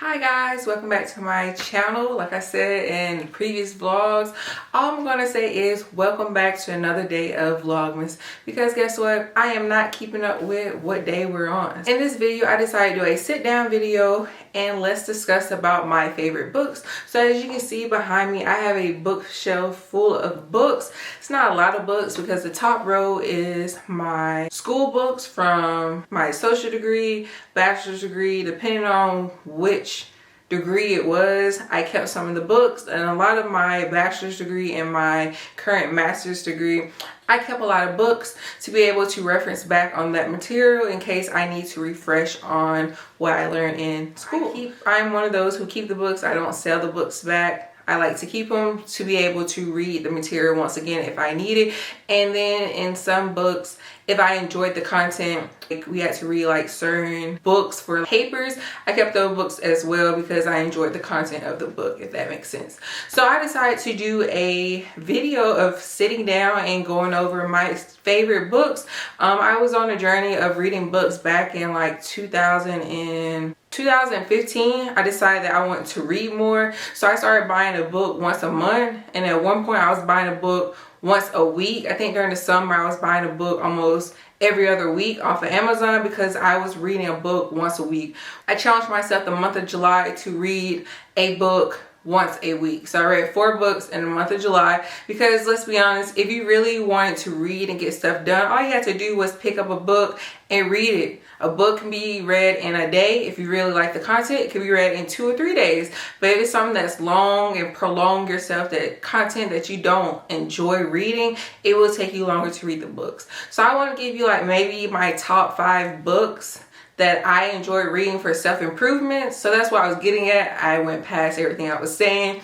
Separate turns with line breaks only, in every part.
Hi guys, welcome back to my channel. Like I said in previous vlogs, all I'm gonna say is welcome back to another day of Vlogmas, because guess what, I am not keeping up with what day we're on. In this video I decided to do a sit down video and let's discuss about my favorite books. So as you can see behind me, I have a bookshelf full of books. It's not a lot of books because the top row is my school books from my associate degree, bachelor's degree, depending on which degree it was. I kept some of the books, and a lot of my bachelor's degree and my current master's degree, I kept a lot of books to be able to reference back on that material in case I need to refresh on what I learned in school. I'm one of those who keep the books. I don't sell the books back. I like to keep them to be able to read the material once again if I need it. And then in some books, if I enjoyed the content, like we had to read like certain books for papers, I kept those books as well because I enjoyed the content of the book, if that makes sense. So I decided to do a video of sitting down and going over my favorite books. I was on a journey of reading books back in like 2015. I decided that I wanted to read more, so I started buying a book once a month, and at one point I was buying a book once a week. I think during the summer I was buying a book almost every other week off of Amazon because I was reading a book once a week. I challenged myself the month of July to read a book once a week. So I read 4 books in the month of July because let's be honest, if you really wanted to read and get stuff done, all you had to do was pick up a book and read it. A book can be read in a day. If you really like the content, it can be read in 2 or 3 days. But if it's something that's long and prolong yourself, that content that you don't enjoy reading, it will take you longer to read the books. So I want to give you like maybe my top 5 books that I enjoy reading for self-improvement. So that's what I was getting at. I went past everything I was saying.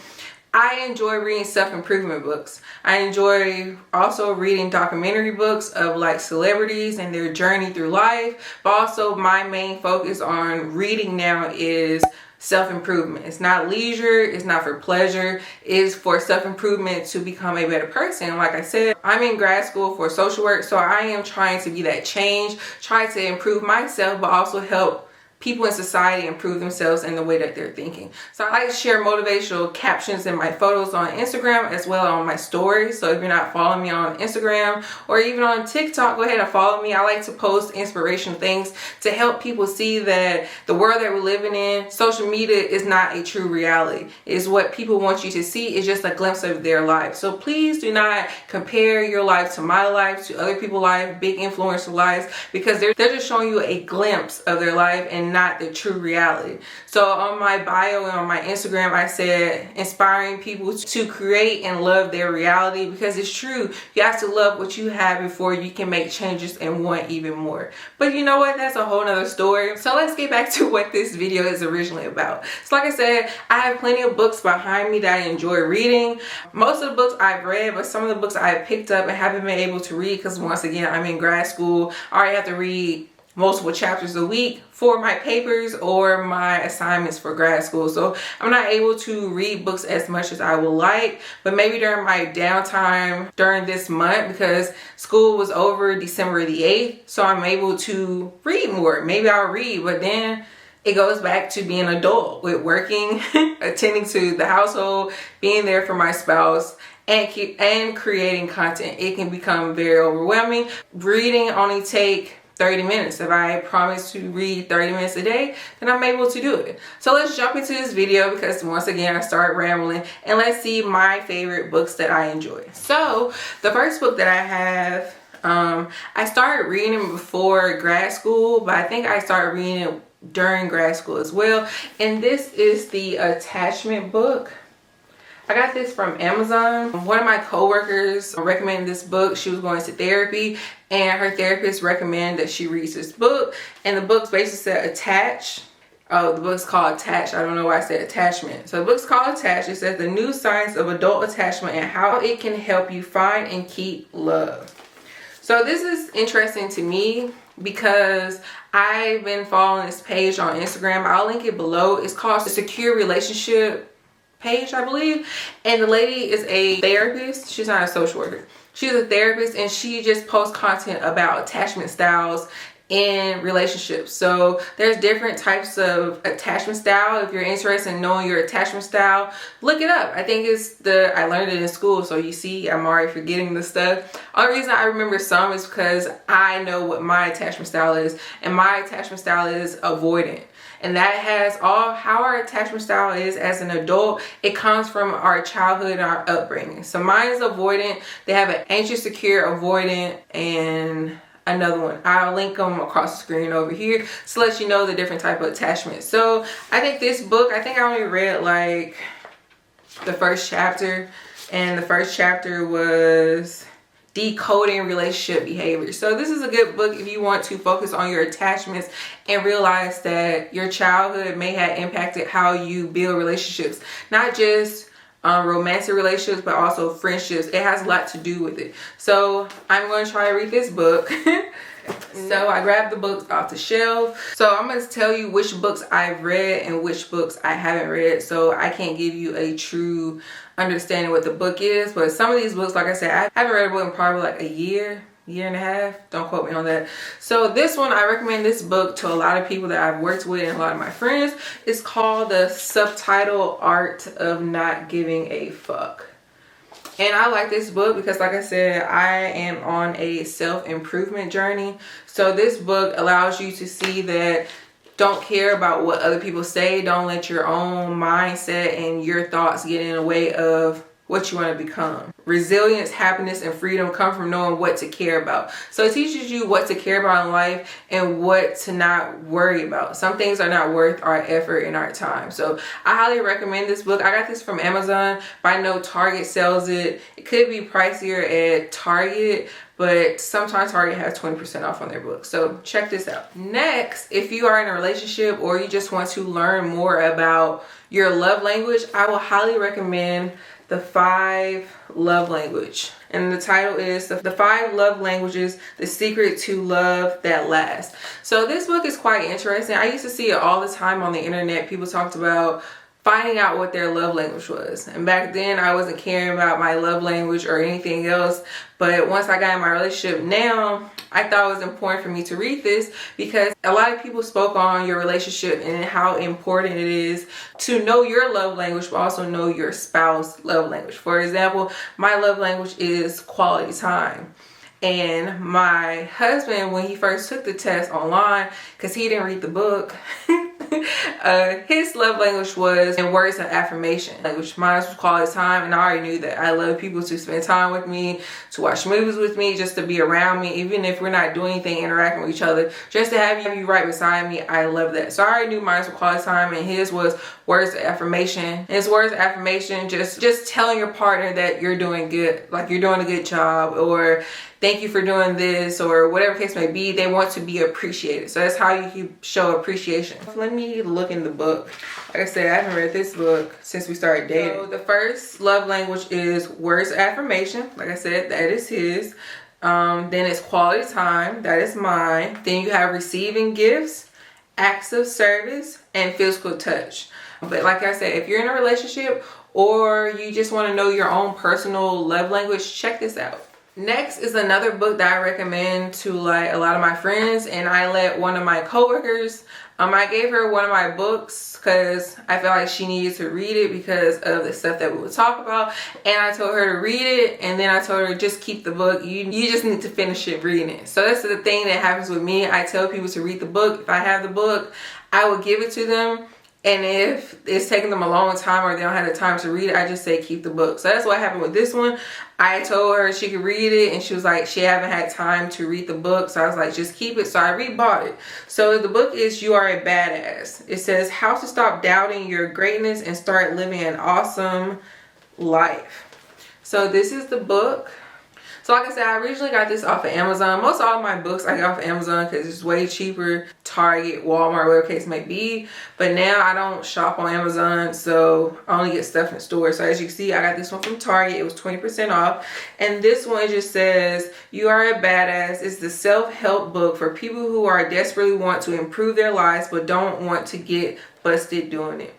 I enjoy reading self-improvement books. I enjoy also reading documentary books of like celebrities and their journey through life. But also my main focus on reading now is self-improvement. It's not leisure, it's not for pleasure, it's for self-improvement to become a better person. Like I said, I'm in grad school for social work, so I am trying to be that change, try to improve myself, but also help people in society improve themselves in the way that they're thinking. So I like to share motivational captions in my photos on Instagram as well on my stories. So if you're not following me on Instagram or even on TikTok, go ahead and follow me. I like to post inspirational things to help people see that the world that we're living in, social media is not a true reality. It's what people want you to see. It's just a glimpse of their life. So please do not compare your life to my life, to other people's life, big influencer lives, because they're just showing you a glimpse of their life and not the true reality. So on my bio and on my Instagram, I said inspiring people to create and love their reality, because it's true. You have to love what you have before you can make changes and want even more. But you know what? That's a whole nother story. So let's get back to what this video is originally about. So like I said, I have plenty of books behind me that I enjoy reading. Most of the books I've read, but some of the books I've picked up and haven't been able to read because once again, I'm in grad school. I already have to read multiple chapters a week for my papers or my assignments for grad school. So I'm not able to read books as much as I would like, but maybe during my downtime during this month, because school was over December the 8th, so I'm able to read more. Maybe I'll read, but then it goes back to being an adult with working, attending to the household, being there for my spouse, and creating content. It can become very overwhelming. Reading only take 30 minutes. If I promise to read 30 minutes a day, then I'm able to do it. So let's jump into this video because once again I start rambling, and let's see my favorite books that I enjoy. So the first book that I have, I started reading before grad school, but I think I started reading it during grad school as well. And this is the Attachment book. I got this from Amazon. One of my coworkers recommended this book. She was going to therapy and her therapist recommended that she reads this book. And the book's basically said Attach. Oh, the book's called Attach. I don't know why I said Attachment. So the book's called Attach. It says the new science of adult attachment and how it can help you find and keep love. So this is interesting to me because I've been following this page on Instagram. I'll link it below. It's called The Secure Relationship page, I believe, and the lady is a therapist. She's not a social worker. She's a therapist, and she just posts content about attachment styles in relationships. So there's different types of attachment style. If you're interested in knowing your attachment style, look it up. I think I learned it in school, so you see I'm already forgetting the stuff. Only reason I remember some is because I know what my attachment style is, and my attachment style is avoidant. And that has how our attachment style is as an adult. It comes from our childhood and our upbringing. So mine is avoidant. They have an anxious, secure, avoidant, and another one. I'll link them across the screen over here to let you know the different type of attachment. So I think this book, I only read like the first chapter, and the first chapter was Decoding relationship behavior. So this is a good book if you want to focus on your attachments and realize that your childhood may have impacted how you build relationships, not just romantic relationships, but also friendships. It has a lot to do with it. So I'm going to try to read this book. So I grabbed the books off the shelf. So I'm going to tell you which books I've read and which books I haven't read. So I can't give you a true understanding what the book is. But some of these books, like I said, I haven't read a book in probably like a year and a half. Don't quote me on that. So this one, I recommend this book to a lot of people that I've worked with and a lot of my friends. It's called The Subtitle Art of Not Giving a Fuck. And I like this book because, like I said, I am on a self-improvement journey. So this book allows you to see that don't care about what other people say. Don't let your own mindset and your thoughts get in the way of what you want to become. Resilience, happiness, and freedom come from knowing what to care about. So it teaches you what to care about in life and what to not worry about. Some things are not worth our effort and our time. So I highly recommend this book. I got this from Amazon, but I know Target sells it. It could be pricier at Target, but sometimes Target has 20% off on their books. So check this out. Next, if you are in a relationship or you just want to learn more about your love language, I will highly recommend The 5 Love Language. And the title is The 5 Love Languages, The Secret to Love That Lasts. So this book is quite interesting. I used to see it all the time on the internet. People talked about finding out what their love language was. And back then I wasn't caring about my love language or anything else. But once I got in my relationship now, I thought it was important for me to read this because a lot of people spoke on your relationship and how important it is to know your love language, but also know your spouse's love language. For example, my love language is quality time. And my husband, when he first took the test online, because he didn't read the book, his love language was in words of affirmation, which mine was quality time. And I already knew that I love people to spend time with me, to watch movies with me, just to be around me, even if we're not doing anything, interacting with each other, just to have you right beside me. I love that. So I already knew mine was quality time, and his was words of affirmation. And his words of affirmation, just telling your partner that you're doing good, like you're doing a good job, or thank you for doing this, or whatever case may be. They want to be appreciated. So that's how you can show appreciation. Let me look in the book. Like I said, I haven't read this book since we started dating. So the first love language is words of affirmation. Like I said, that is his. Then it's quality time. That is mine. Then you have receiving gifts, acts of service, and physical touch. But like I said, if you're in a relationship or you just want to know your own personal love language, check this out. Next is another book that I recommend to like a lot of my friends, and I let one of my coworkers, I gave her one of my books because I felt like she needed to read it because of the stuff that we would talk about, and I told her to read it, and then I told her just keep the book. You just need to finish it reading it. So that's the thing that happens with me. I tell people to read the book. If I have the book, I will give it to them. And if it's taking them a long time or they don't have the time to read it, I just say keep the book. So that's what happened with this one. I told her she could read it, and she was like, she haven't had time to read the book. So I was like, just keep it. So I rebought it. So the book is You Are a Badass. It says how to stop doubting your greatness and start living an awesome life. So this is the book. So like I said, I originally got this off of Amazon. Most all of my books I got off of Amazon because it's way cheaper. Target, Walmart, whatever case may be. But now I don't shop on Amazon, so I only get stuff in stores. So as you can see, I got this one from Target. It was 20% off. And this one just says, You Are a Badass. It's the self-help book for people who are desperately want to improve their lives but don't want to get busted doing it.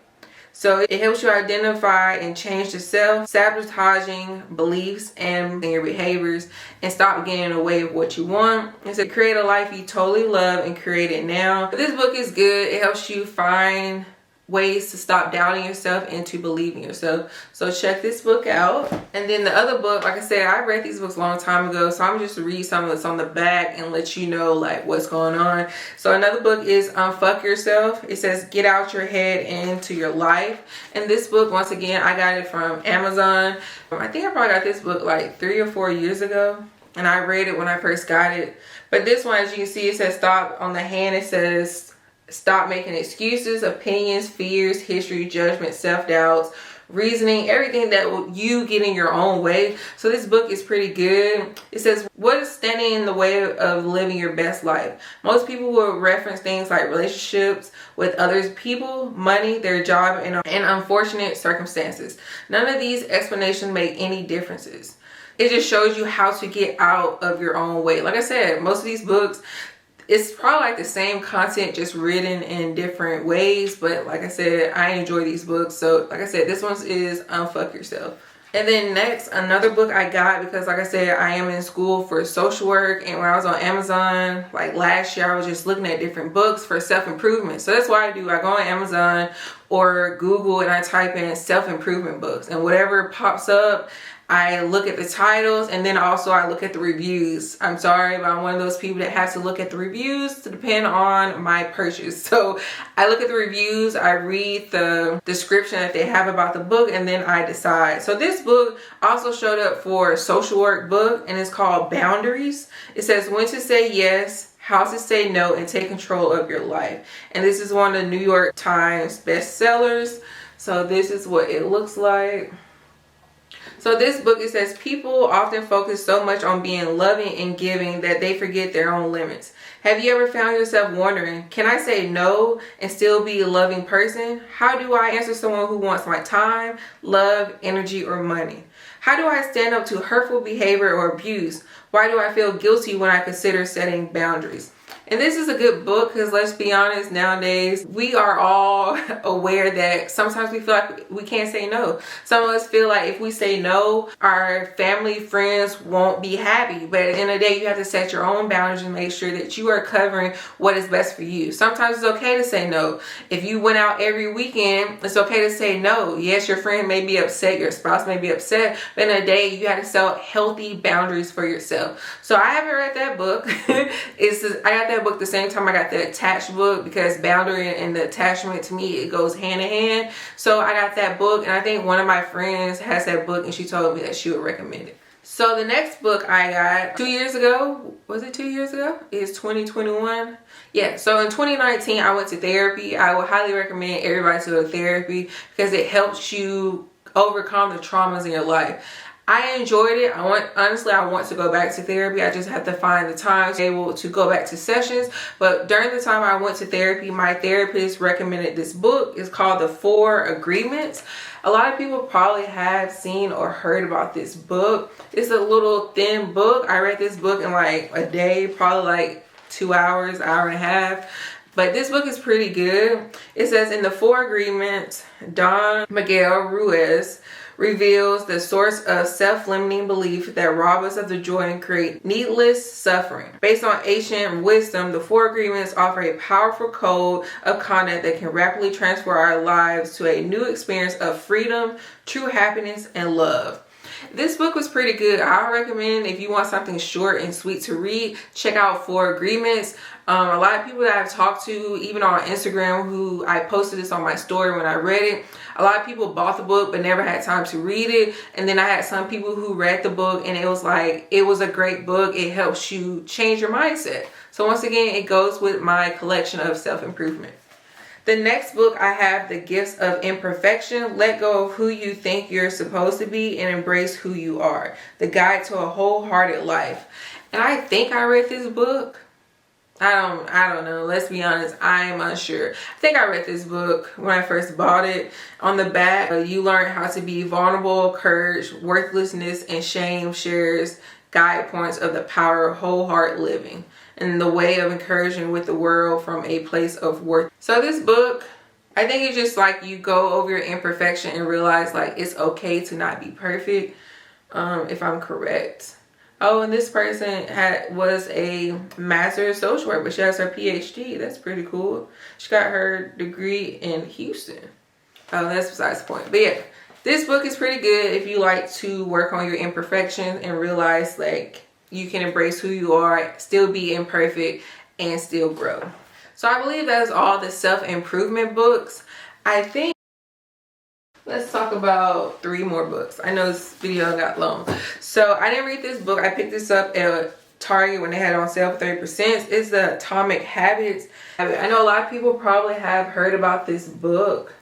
So it helps you identify and change the self-sabotaging beliefs and your behaviors and stop getting in the way of what you want. It's to create a life you totally love and create it now. This book is good. It helps you find ways to stop doubting yourself and to believe in yourself. So check this book out. And then the other book, like I said, I read these books a long time ago, so I'm just read some of that's on the back and let you know like what's going on. So another book is Unfuck Yourself. It says get out your head and into your life. And this book, once again, I got it from Amazon. I think I probably got this book like 3 or 4 years ago, and I read it when I first got it. But this one, as you can see, it says stop. On the hand it says stop making excuses, opinions, fears, history, judgment, self-doubts, reasoning, everything that will you get in your own way. So this book is pretty good. It says, what is standing in the way of living your best life? Most people will reference things like relationships with other people, money, their job, and unfortunate circumstances. None of these explanations make any differences. It just shows you how to get out of your own way. Like I said, most of these books, it's probably like the same content, just written in different ways. But like I said, I enjoy these books. So like I said, this one is Unfuck Yourself. And then next, another book I got, because like I said, I am in school for social work. And when I was on Amazon, like last year, I was just looking at different books for self-improvement. So that's what I do. I go on Amazon or Google and I type in self-improvement books. And whatever pops up, I look at the titles, and then also I look at the reviews. I'm sorry, but I'm one of those people that has to look at the reviews to depend on my purchase. So I look at the reviews, I read the description that they have about the book, and then I decide. So this book also showed up for a social work book, and it's called Boundaries. It says when to say yes, how to say no, and take control of your life. And this is one of the New York Times bestsellers. So this is what it looks like. So this book, it says people often focus so much on being loving and giving that they forget their own limits. Have you ever found yourself wondering, can I say no and still be a loving person? How do I answer someone who wants my time, love, energy, or money? How do I stand up to hurtful behavior or abuse? Why do I feel guilty when I consider setting boundaries? And this is a good book because let's be honest, nowadays we are all aware that sometimes we feel like we can't say no. Some of us feel like if we say no, our family, friends won't be happy. But at the end of the day, you have to set your own boundaries and make sure that you are covering what is best for you. Sometimes it's okay to say no. If you went out every weekend, it's okay to say no. Yes, your friend may be upset, your spouse may be upset, but in the day, you have to set healthy boundaries for yourself. So I haven't read that book. I got that book the same time I got the attached book, because boundary and the attachment, to me, it goes hand in hand. So I got that book, and I think one of my friends has that book, and she told me that she would recommend it. So the next book I got 2 years ago, was it 2 years ago? It's 2021. Yeah, so in 2019 I went to therapy. I would highly recommend everybody to go to therapy because it helps you overcome the traumas in your life. I enjoyed it. Honestly, I want to go back to therapy. I just have to find the time to be able to go back to sessions. But during the time I went to therapy, my therapist recommended this book. It's called The 4 Agreements. A lot of people probably have seen or heard about this book. It's a little thin book. I read this book in like a day, probably like 2 hours, hour and a half. But this book is pretty good. It says in The 4 Agreements, Don Miguel Ruiz reveals the source of self-limiting belief that rob us of the joy and create needless suffering. Based on ancient wisdom, the 4 Agreements offer a powerful code of conduct that can rapidly transfer our lives to a new experience of freedom, true happiness, and love. This book was pretty good. I recommend if you want something short and sweet to read, check out 4 Agreements. A lot of people that I've talked to, even on Instagram, who I posted this on my story when I read it, a lot of people bought the book but never had time to read it. And then I had some people who read the book and it was like, it was a great book. It helps you change your mindset. So once again, it goes with my collection of self-improvement. The next book I have, The Gifts of Imperfection. Let go of who you think you're supposed to be and embrace who you are. The Guide to a Wholehearted Life. And I think I read this book. I don't know. Let's be honest. I am unsure. I think I read this book when I first bought it. On the back, you learn how to be vulnerable, courage, worthlessness, and shame shares guide points of the power of wholehearted living and the way of encouraging with the world from a place of worth. So this book, I think it's just like you go over your imperfection and realize like it's okay to not be perfect, if I'm correct. Oh, and this person was a master of social work, but she has her PhD. That's pretty cool. She got her degree in Houston. Oh, that's besides the point. But yeah, this book is pretty good if you like to work on your imperfections and realize like you can embrace who you are, still be imperfect, and still grow. So I believe that is all the self-improvement books. I think let's talk about 3 more books. I know this video got long. So I didn't read this book. I picked this up at Target when they had it on sale for 30%. It's the Atomic Habits. I know a lot of people probably have heard about this book,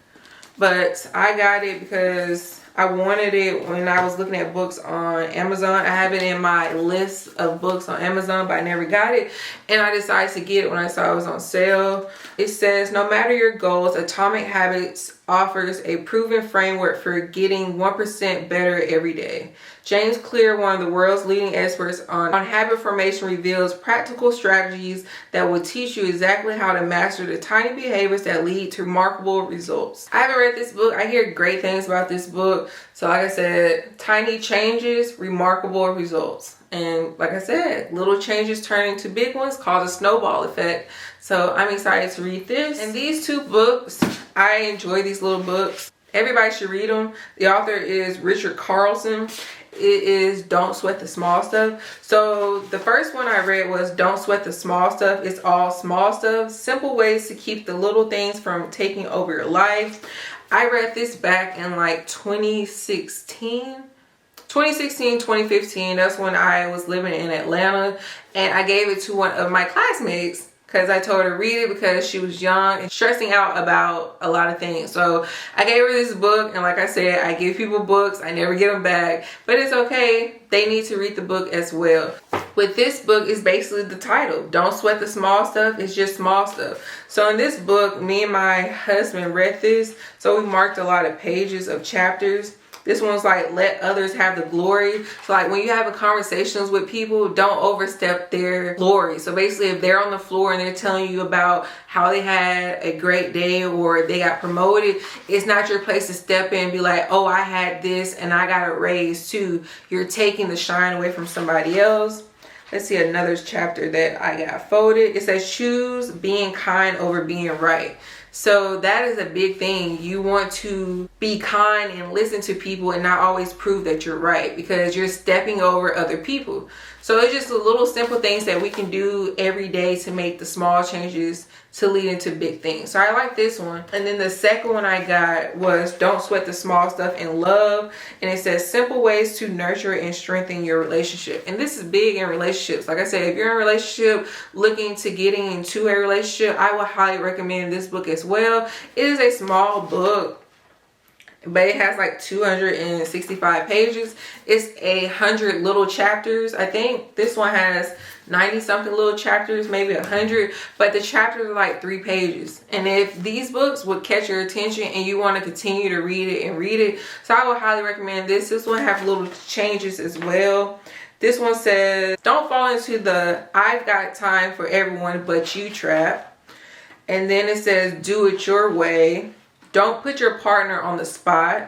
but I got it because I wanted it when I was looking at books on Amazon. I have it in my list of books on Amazon, but I never got it. And I decided to get it when I saw it was on sale. It says, no matter your goals, Atomic Habits offers a proven framework for getting 1% better every day. James Clear, one of the world's leading experts on habit formation, reveals practical strategies that will teach you exactly how to master the tiny behaviors that lead to remarkable results. I haven't read this book. I hear great things about this book. So like I said, tiny changes, remarkable results. And like I said, little changes turn into big ones, cause a snowball effect. So I'm excited to read this. And these 2 books, I enjoy these little books. Everybody should read them. The author is Richard Carlson. It is Don't Sweat the Small Stuff. So the first one I read was Don't Sweat the Small Stuff. It's all small stuff. Simple ways to keep the little things from taking over your life. I read this back in like 2016, 2015. That's when I was living in Atlanta. And I gave it to one of my classmates because I told her to read it because she was young and stressing out about a lot of things. So I gave her this book, and like I said, I give people books. I never get them back, but it's okay. They need to read the book as well. With this book is basically the title, Don't Sweat the Small Stuff. It's just small stuff. So in this book, me and my husband read this. So we marked a lot of pages of chapters. This one's like, let others have the glory. So like when you have conversations with people, don't overstep their glory. So basically if they're on the floor and they're telling you about how they had a great day or they got promoted, it's not your place to step in and be like, oh, I had this and I got a raise too. You're taking the shine away from somebody else. Let's see another chapter that I got folded. It says choose being kind over being right. So that is a big thing. You want to be kind and listen to people and not always prove that you're right because you're stepping over other people. So it's just the little simple things that we can do every day to make the small changes to lead into big things. So I like this one. And then the second one I got was Don't Sweat the Small Stuff in Love. And it says simple ways to nurture and strengthen your relationship. And this is big in relationships. Like I said, if you're in a relationship looking to getting into a relationship, I would highly recommend this book as well. It is a small book, but it has like 265 pages. It's 100 little chapters. I think this one has 90 something little chapters, maybe 100, but the chapters are like 3 pages. And if these books would catch your attention and you want to continue to read it, so I would highly recommend this. This one has little changes as well. This one says, don't fall into the I've got time for everyone but you trap. And then it says, do it your way. Don't put your partner on the spot.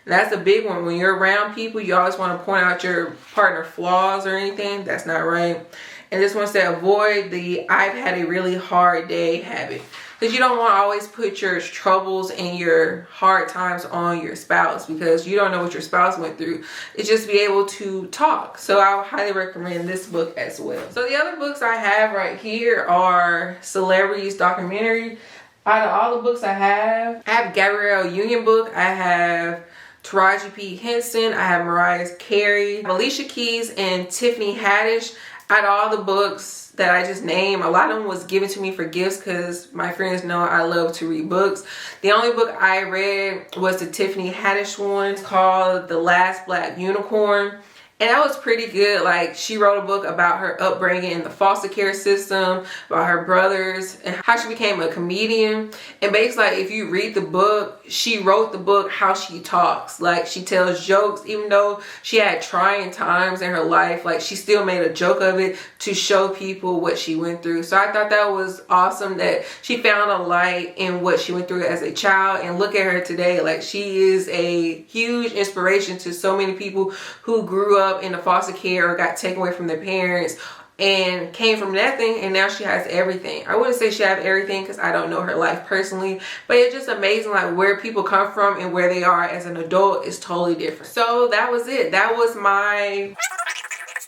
And that's a big one. When you're around people, you always want to point out your partner flaws or anything. That's not right. And this one said, avoid the I've had a really hard day habit. Because you don't want to always put your troubles and your hard times on your spouse because you don't know what your spouse went through. It's just be able to talk. So I would highly recommend this book as well. So the other books I have right here are Celebrities Documentary. Out of all the books I have Gabrielle Union book. I have Taraji P. Henson. I have Mariah Carey, Alicia Keys, and Tiffany Haddish. Out of all the books that I just named, a lot of them was given to me for gifts because my friends know I love to read books. The only book I read was the Tiffany Haddish one. It's called The Last Black Unicorn. And that was pretty good. Like, she wrote a book about her upbringing in the foster care system, about her brothers, and how she became a comedian. And basically, like, if you read the book, she wrote the book how she talks. Like, she tells jokes, even though she had trying times in her life, like, she still made a joke of it to show people what she went through. So I thought that was awesome that she found a light in what she went through as a child. And look at her today. Like, she is a huge inspiration to so many people who grew up in the foster care or got taken away from their parents and came from nothing, and now she has everything. I wouldn't say she has everything because I don't know her life personally, but it's just amazing, like, where people come from and where they are as an adult is totally different. So that was it. That was my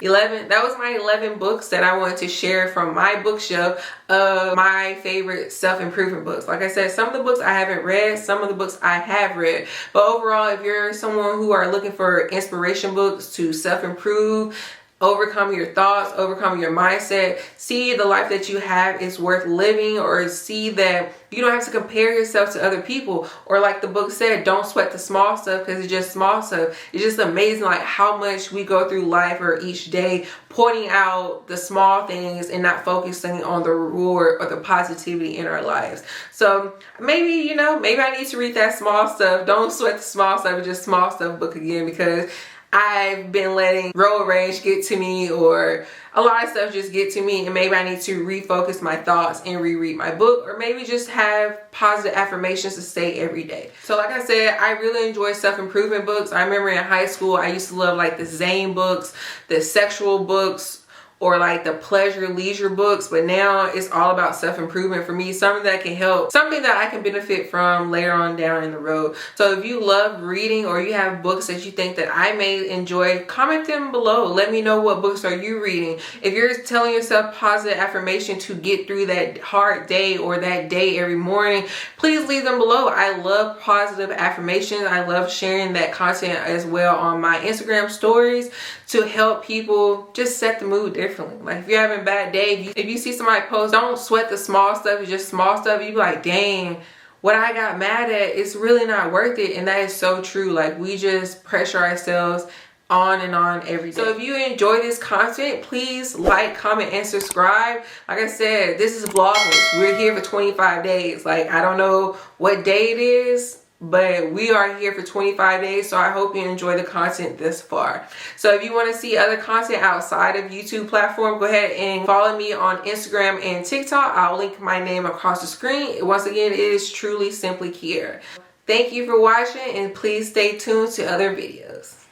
11 books that I wanted to share from my bookshelf of my favorite self-improvement books. Like I said, some of the books I haven't read, some of the books I have read. But overall, if you're someone who are looking for inspiration books to self-improve, overcome your thoughts, overcome your mindset, see the life that you have is worth living, or see that you don't have to compare yourself to other people, or like the book said, don't sweat the small stuff because it's just small stuff. It's just amazing, like, how much we go through life or each day pointing out the small things and not focusing on the reward or the positivity in our lives. So maybe, you know, maybe I need to read that small stuff, don't sweat the small stuff, it's just small stuff book again, because I've been letting road rage get to me, or a lot of stuff just get to me, and maybe I need to refocus my thoughts and reread my book, or maybe just have positive affirmations to say every day. So like I said, I really enjoy self-improvement books. I remember in high school, I used to love like the Zane books, the sexual books, or like the pleasure leisure books, but now it's all about self-improvement for me, something that can help, something that I can benefit from later on down in the road. So if you love reading, or you have books that you think that I may enjoy, comment them below. Let me know what books are you reading. If you're telling yourself positive affirmation to get through that hard day or that day every morning, please leave them below. I love positive affirmations. I love sharing that content as well on my Instagram stories to help people just set the mood differently. Like, if you're having a bad day, if you see somebody post, don't sweat the small stuff, it's just small stuff, you be like, dang, what I got mad at, it's really not worth it. And that is so true. Like, we just pressure ourselves on and on every day. So if you enjoy this content, please like, comment, and subscribe. Like I said, this is Vlogmas. We're here for 25 days. Like, I don't know what day it is, but we are here for 25 days, so I hope you enjoy the content this far. So if you want to see other content outside of YouTube platform, go ahead and follow me on Instagram and TikTok. I'll link my name across the screen. Once again, it is TrulySimplyKieara. Thank you for watching, and please stay tuned to other videos.